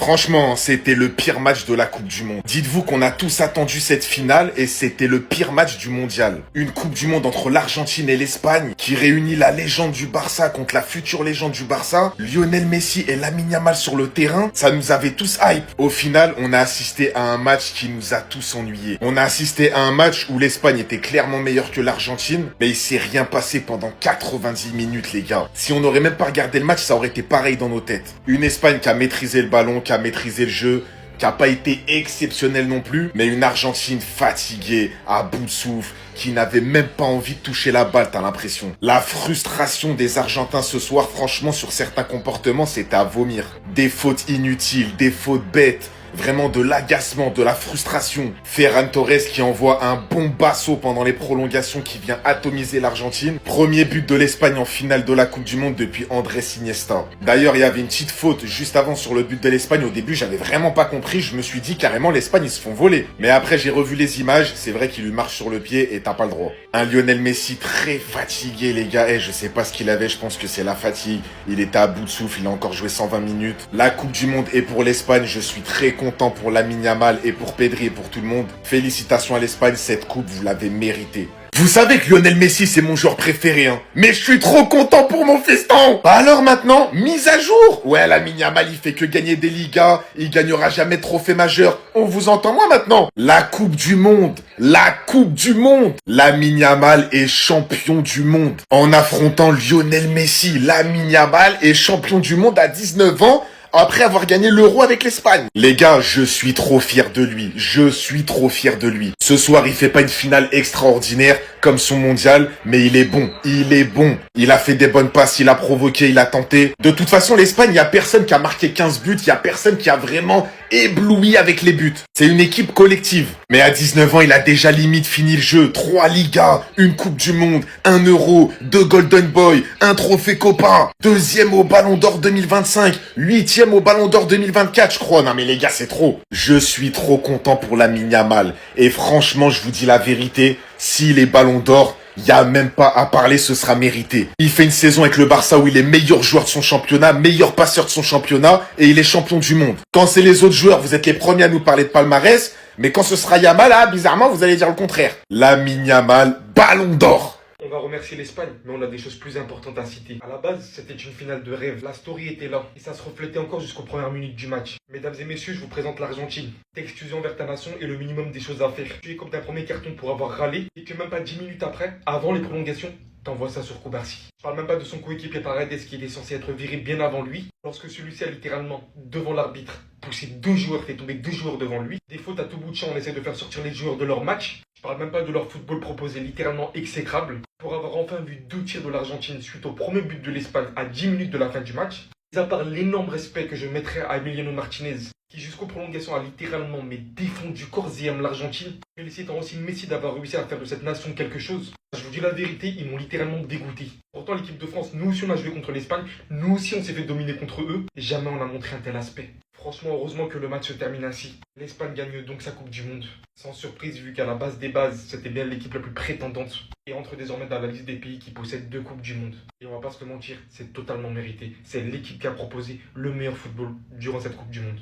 Franchement, c'était le pire match de la Coupe du Monde. Dites-vous qu'on a tous attendu cette finale et c'était le pire match du mondial. Une Coupe du Monde entre l'Argentine et l'Espagne qui réunit la légende du Barça contre la future légende du Barça, Lionel Messi et Lamine Yamal sur le terrain, ça nous avait tous hype. Au final, on a assisté à un match qui nous a tous ennuyés. On a assisté à un match où l'Espagne était clairement meilleure que l'Argentine, mais il s'est rien passé pendant 90 minutes, les gars. Si on n'aurait même pas regardé le match, ça aurait été pareil dans nos têtes. Une Espagne qui a maîtrisé le ballon, qui a maîtrisé le jeu, qui a pas été exceptionnelle non plus, mais une Argentine fatiguée, à bout de souffle, qui n'avait même pas envie de toucher la balle, t'as l'impression. La frustration des Argentins ce soir, franchement, sur certains comportements, c'était à vomir. Des fautes inutiles, des fautes bêtes, vraiment de l'agacement, de la frustration. Ferran Torres qui envoie un bombasso pendant les prolongations qui vient atomiser l'Argentine. Premier but de l'Espagne en finale de la Coupe du Monde depuis Andrés Iniesta. D'ailleurs, il y avait une petite faute juste avant sur le but de l'Espagne. Au début, j'avais vraiment pas compris. Je me suis dit carrément l'Espagne, ils se font voler. Mais après, j'ai revu les images. C'est vrai qu'il lui marche sur le pied et t'as pas le droit. Un Lionel Messi très fatigué, les gars. Je sais pas ce qu'il avait. Je pense que c'est la fatigue. Il était à bout de souffle. Il a encore joué 120 minutes. La Coupe du Monde est pour l'Espagne. Je suis très content pour Lamine Yamal et pour Pedri et pour tout le monde. Félicitations à l'Espagne, cette coupe, vous l'avez méritée. Vous savez que Lionel Messi, c'est mon joueur préféré, hein. Mais je suis trop content pour mon fiston. Bah alors maintenant, mise à jour. Ouais, Lamine Yamal, il fait que gagner des Ligas. Il gagnera jamais de trophée majeur. On vous entend moi maintenant. La Coupe du Monde. La Coupe du Monde. Lamine Yamal est champion du monde. En affrontant Lionel Messi, Lamine Yamal est champion du monde à 19 ans. Après avoir gagné l'Euro avec l'Espagne. Les gars, je suis trop fier de lui. Je suis trop fier de lui. Ce soir, il fait pas une finale extraordinaire comme son mondial, mais il est bon. Il est bon. Il a fait des bonnes passes, il a provoqué, il a tenté. De toute façon, l'Espagne, il y a personne qui a marqué 15 buts, il y a personne qui a vraiment ébloui avec les buts. C'est une équipe collective. Mais à 19 ans, il a déjà limite fini le jeu. 3 Ligas, une Coupe du Monde, un Euro, 2 Golden Boy, un trophée copain, 2e au Ballon d'Or 2025, 8e au Ballon d'Or 2024, je crois. Non mais les gars, c'est trop. Je suis trop content pour Lamine Yamal. Et franchement, je vous dis la vérité, s'il est Ballon d'Or, il y a même pas à parler, ce sera mérité. Il fait une saison avec le Barça où il est meilleur joueur de son championnat, meilleur passeur de son championnat, et il est champion du monde. Quand c'est les autres joueurs, vous êtes les premiers à nous parler de palmarès, mais quand ce sera Yamal, ah, bizarrement, vous allez dire le contraire. Lamine Yamal, Ballon d'Or. On va remercier l'Espagne, mais on a des choses plus importantes à citer. À la base, c'était une finale de rêve. La story était là, et ça se reflétait encore jusqu'aux premières minutes du match. Mesdames et messieurs, je vous présente l'Argentine. T'exclusion vers ta nation et le minimum des choses à faire. Tu es comme d'un premier carton pour avoir râlé, et que même pas 10 minutes après, avant les prolongations, t'envoies ça sur Cubarsí. Je parle même pas de son coéquipier Paredes qui était censé être viré bien avant lui, lorsque celui-ci a littéralement, devant l'arbitre, poussé 2 joueurs, fait tomber 2 joueurs devant lui. Des fautes à tout bout de champ, on essaie de faire sortir les joueurs de leur match. Je parle même pas de leur football proposé littéralement exécrable. Pour avoir enfin vu 2 tirs de l'Argentine suite au premier but de l'Espagne à 10 minutes de la fin du match, mis à part l'énorme respect que je mettrais à Emiliano Martinez, qui jusqu'aux prolongations a littéralement défendu corps et âme l'Argentine, félicitant aussi Messi d'avoir réussi à faire de cette nation quelque chose. Je vous dis la vérité, ils m'ont littéralement dégoûté. Pourtant l'équipe de France, nous aussi on a joué contre l'Espagne, nous aussi on s'est fait dominer contre eux, et jamais on a montré un tel aspect. Franchement, heureusement que le match se termine ainsi. L'Espagne gagne donc sa Coupe du Monde. Sans surprise, vu qu'à la base des bases, c'était bien l'équipe la plus prétendante. Et entre désormais dans la liste des pays qui possèdent 2 Coupes du Monde. Et on va pas se le mentir, c'est totalement mérité. C'est l'équipe qui a proposé le meilleur football durant cette Coupe du Monde.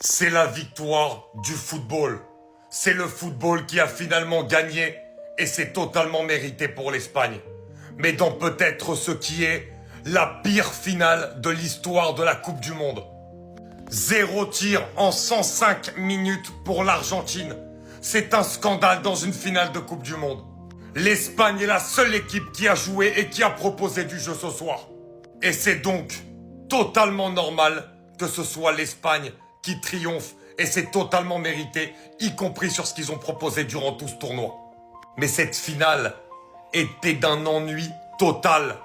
C'est la victoire du football. C'est le football qui a finalement gagné et c'est totalement mérité pour l'Espagne. Mais dans peut-être ce qui est la pire finale de l'histoire de la Coupe du Monde. 0 tir en 105 minutes pour l'Argentine. C'est un scandale dans une finale de Coupe du Monde. L'Espagne est la seule équipe qui a joué et qui a proposé du jeu ce soir. Et c'est donc totalement normal que ce soit l'Espagne qui triomphe et c'est totalement mérité, y compris sur ce qu'ils ont proposé durant tout ce tournoi. Mais cette finale était d'un ennui total.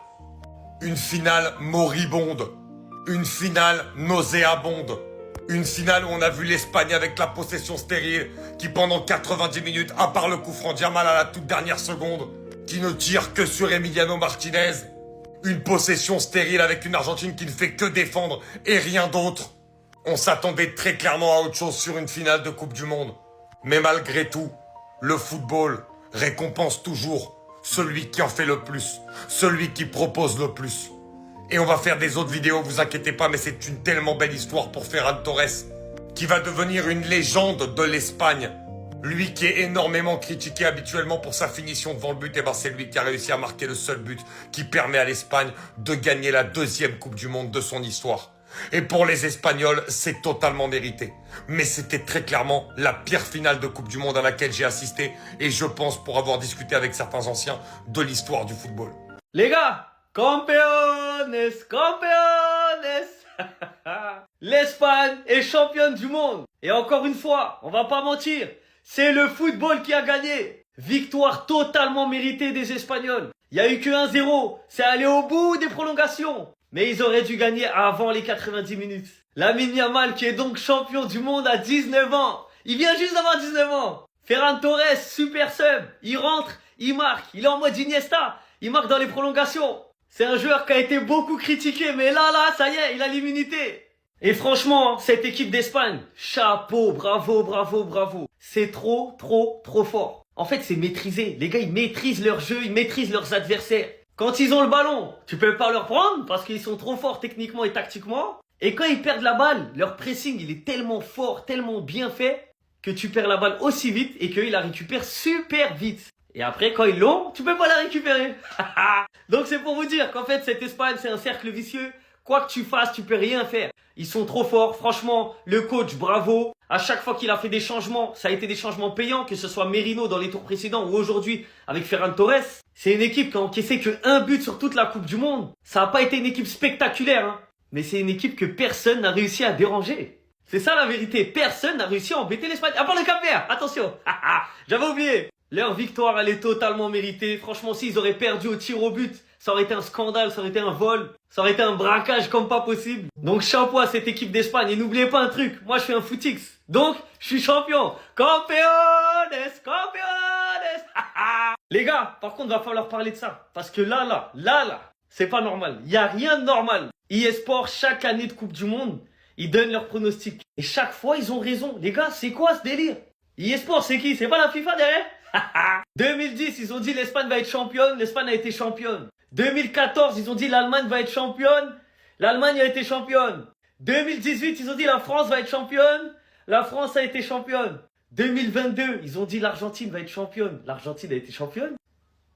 Une finale moribonde. Une finale nauséabonde. Une finale où on a vu l'Espagne avec la possession stérile qui pendant 90 minutes, à part le coup franc Yamal à la toute dernière seconde, qui ne tire que sur Emiliano Martinez. Une possession stérile avec une Argentine qui ne fait que défendre et rien d'autre. On s'attendait très clairement à autre chose sur une finale de Coupe du Monde. Mais malgré tout, le football récompense toujours celui qui en fait le plus, celui qui propose le plus. Et on va faire des autres vidéos, vous inquiétez pas, mais c'est une tellement belle histoire pour Ferran Torres, qui va devenir une légende de l'Espagne. Lui qui est énormément critiqué habituellement pour sa finition devant le but, et ben c'est lui qui a réussi à marquer le seul but qui permet à l'Espagne de gagner la 2e Coupe du Monde de son histoire. Et pour les Espagnols, c'est totalement mérité. Mais c'était très clairement la pire finale de Coupe du Monde à laquelle j'ai assisté, et je pense pour avoir discuté avec certains anciens de l'histoire du football. Les gars, campeones, campeones. L'Espagne est championne du monde. Et encore une fois, on va pas mentir, c'est le football qui a gagné. Victoire totalement méritée des Espagnols. Il n'y a eu que 1-0. C'est allé au bout des prolongations. Mais ils auraient dû gagner avant les 90 minutes. Lamine Yamal qui est donc champion du monde à 19 ans. Il vient juste d'avoir 19 ans. Ferran Torres, super sub. Il rentre, il marque. Il est en mode Iniesta. Il marque dans les prolongations. C'est un joueur qui a été beaucoup critiqué. Mais là, ça y est, il a l'immunité. Et franchement, cette équipe d'Espagne, chapeau, bravo, bravo, bravo. C'est trop fort. En fait, c'est maîtrisé. Les gars, ils maîtrisent leur jeu, ils maîtrisent leurs adversaires. Quand ils ont le ballon, tu peux pas leur prendre parce qu'ils sont trop forts techniquement et tactiquement. Et quand ils perdent la balle, leur pressing, il est tellement fort, tellement bien fait que tu perds la balle aussi vite et qu'ils la récupèrent super vite. Et après, quand ils l'ont, tu peux pas la récupérer. Donc c'est pour vous dire qu'en fait, cette Espagne, c'est un cercle vicieux. Quoi que tu fasses, tu peux rien faire. Ils sont trop forts. Franchement, le coach, bravo. À chaque fois qu'il a fait des changements, ça a été des changements payants, que ce soit Merino dans les tours précédents ou aujourd'hui avec Ferran Torres. C'est une équipe qui a encaissé que 1 but sur toute la Coupe du Monde. Ça n'a pas été une équipe spectaculaire, hein. Mais c'est une équipe que personne n'a réussi à déranger. C'est ça la vérité. Personne n'a réussi à embêter l'Espagne. À part le Cap-Vert, attention. J'avais oublié. Leur victoire, elle est totalement méritée. Franchement, s'ils auraient perdu au tir au but, ça aurait été un scandale, ça aurait été un vol, ça aurait été un braquage comme pas possible. Donc chapeau à cette équipe d'Espagne. Et n'oubliez pas un truc, moi je fais un footix. Donc, je suis champion. Campeones, campeones. Les gars, par contre, va falloir parler de ça. Parce que là, c'est pas normal. Il n'y a rien de normal. eSport, chaque année de Coupe du Monde, ils donnent leurs pronostics. Et chaque fois, ils ont raison. Les gars, c'est quoi ce délire? eSport, c'est qui? C'est pas la FIFA derrière? 2010, ils ont dit l'Espagne va être championne. L'Espagne a été championne. 2014, ils ont dit l'Allemagne va être championne. L'Allemagne a été championne. 2018, ils ont dit la France va être championne. La France a été championne. 2022, ils ont dit l'Argentine va être championne. L'Argentine a été championne.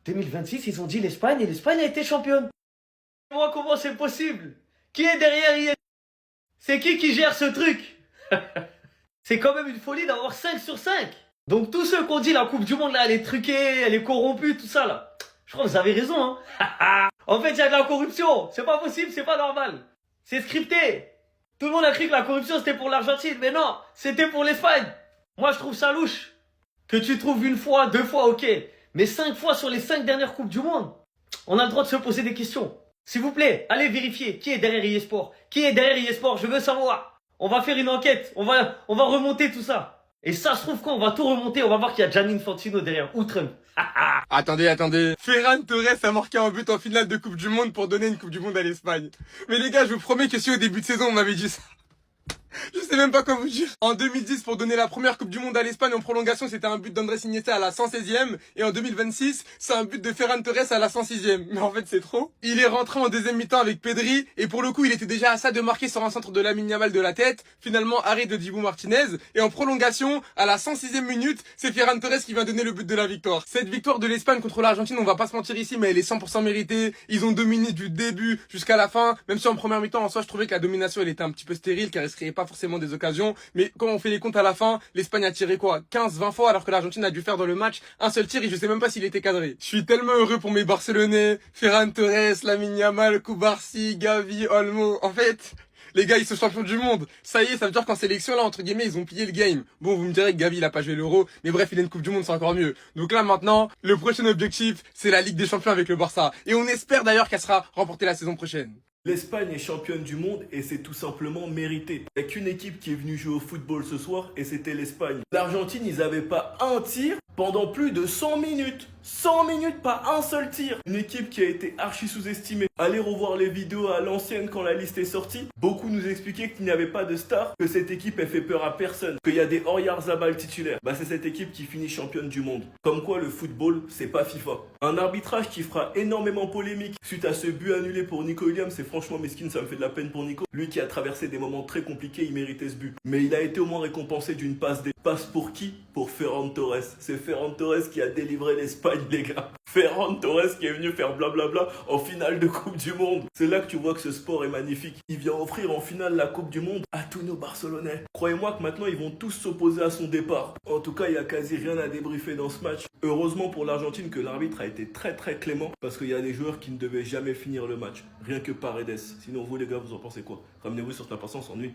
2026, ils ont dit l'Espagne et l'Espagne a été championne. Moi, comment c'est possible? Qui est derrière IS? C'est qui gère ce truc? C'est quand même une folie d'avoir 5 sur 5. Donc tous ceux qui ont dit la Coupe du Monde là, elle est truquée, elle est corrompue, tout ça là. Je crois que vous avez raison, hein. En fait, il y a de la corruption. C'est pas possible, c'est pas normal. C'est scripté. Tout le monde a cru que la corruption c'était pour l'Argentine, mais non, c'était pour l'Espagne. Moi, je trouve ça louche. Que tu trouves 1 fois, 2 fois, ok. Mais 5 fois sur les 5 dernières Coupes du Monde, on a le droit de se poser des questions. S'il vous plaît, allez vérifier qui est derrière eSport. Qui est derrière eSport, je veux savoir. On va faire une enquête, on va remonter tout ça. Et ça se trouve quand on va tout remonter, on va voir qu'il y a Gianni Infantino derrière, ou Trump. Attendez. Ferran Torres a marqué un but en finale de Coupe du Monde pour donner une Coupe du Monde à l'Espagne. Mais les gars, je vous promets que si au début de saison on m'avait dit ça, je sais même pas quoi vous dire. En 2010, pour donner la première Coupe du Monde à l'Espagne en prolongation, c'était un but d'Andrés Iniesta à la 116e. Et en 2026, c'est un but de Ferran Torres à la 106e. Mais en fait, c'est trop. Il est rentré en deuxième mi-temps avec Pedri. Et pour le coup, il était déjà à ça de marquer sur un centre de Lamine Yamal de la tête. Finalement, arrêt de Dibu Martinez. Et en prolongation, à la 106e minute, c'est Ferran Torres qui vient donner le but de la victoire. Cette victoire de l'Espagne contre l'Argentine, on va pas se mentir ici, mais elle est 100% méritée. Ils ont dominé du début jusqu'à la fin. Même si en première mi-temps, en soi, je trouvais que la domination, elle était un petit peu stérile, car elle se créait pas forcément des occasions. Mais quand on fait les comptes à la fin, l'Espagne a tiré quoi, 15-20 fois, alors que l'Argentine a dû faire dans le match un seul tir et je sais même pas s'il était cadré. Je suis tellement heureux pour mes Barcelonais, Ferran Torres, Lamine Yamal, Cubarsí, Gavi, Olmo. En fait, les gars, ils sont champions du monde. Ça y est, ça veut dire qu'en sélection, là, entre guillemets, ils ont plié le game. Bon, vous me direz que Gavi, il a pas joué l'Euro, mais bref, il a une Coupe du Monde, c'est encore mieux. Donc là, maintenant, le prochain objectif, c'est la Ligue des Champions avec le Barça. Et on espère d'ailleurs qu'elle sera remportée la saison prochaine. L'Espagne est championne du monde et c'est tout simplement mérité. Il n'y a qu'une équipe qui est venue jouer au football ce soir et c'était l'Espagne. L'Argentine, ils n'avaient pas un tir pendant plus de 100 minutes. 100 minutes, pas un seul tir. Une équipe qui a été archi sous-estimée. Allez revoir les vidéos à l'ancienne quand la liste est sortie. Beaucoup nous expliquaient qu'il n'y avait pas de star, que cette équipe elle fait peur à personne, qu'il y a des Oyarzabal titulaires. Bah c'est cette équipe qui finit championne du monde. Comme quoi le football, c'est pas FIFA. Un arbitrage qui fera énormément polémique suite à ce but annulé pour Nico Williams. C'est franchement mesquine, ça me fait de la peine pour Nico. Lui qui a traversé des moments très compliqués, il méritait ce but. Mais il a été au moins récompensé d'une passe D. Passe pour qui? Pour Ferran Torres. C'est Ferran Torres qui a délivré l'Espagne, les gars. Ferran Torres qui est venu faire blablabla en finale de Coupe du Monde. C'est là que tu vois que ce sport est magnifique. Il vient offrir en finale la Coupe du Monde à tous nos Barcelonais. Croyez-moi que maintenant ils vont tous s'opposer à son départ. En tout cas, il n'y a quasi rien à débriefer dans ce match. Heureusement pour l'Argentine que l'arbitre a été très clément parce qu'il y a des joueurs qui ne devaient jamais finir le match. Rien que Paredes. Sinon vous les gars, vous en pensez quoi? Ramenez-vous sur ta patience, ennui.